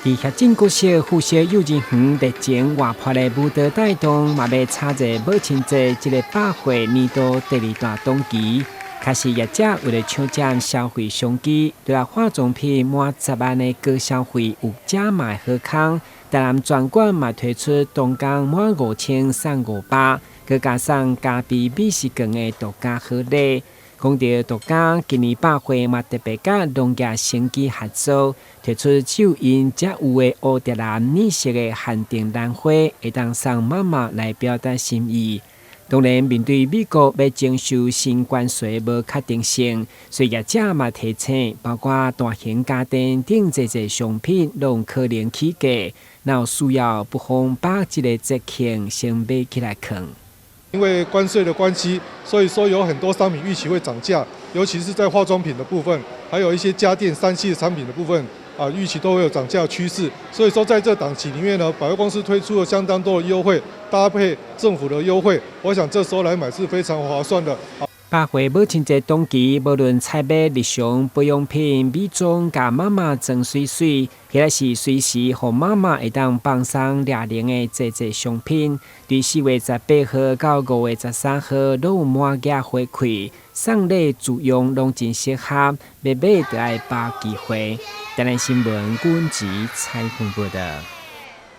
伫协进国小附小幼儿园日前活泼的舞蹈带动，嘛要插入母亲节这个百岁年度第二大档期。开始业者为了抢占消费商机，对啊化妆品满10万的高消费有加码好康。台南专馆嘛推出东港满5000送500，佮加上加比美食馆的独家好礼。讲到独家，今年百岁嘛特别甲农业生机合作，推出只有因才有的乌特兰染色的限定兰花，会当送妈妈来表达心意。当然，面对美国要征收新关税无确定性，所以业者嘛提醒，包括大型家电等这商品，拢可能起价，那有需要不妨把这个节庆先买起来看。因为关税的关系，所以说有很多商品预期会涨价，尤其是在化妆品的部分，还有一些家电、3C 的产品的部分，预期都会有涨价趋势。所以说在这档期里面呢，百货公司推出了相当多的优惠，搭配政府的优惠，我想这时候来买是非常划算的。百岁母亲节当期，无论采买日常保养品、美妆，甲妈妈装水水，迄个是随时互妈妈会当放松热龄的这商品。伫4月18号到5月13号，都有满额回馈，送礼自用拢真适合，买就要把握机会。台南新闻阮吉采访报道。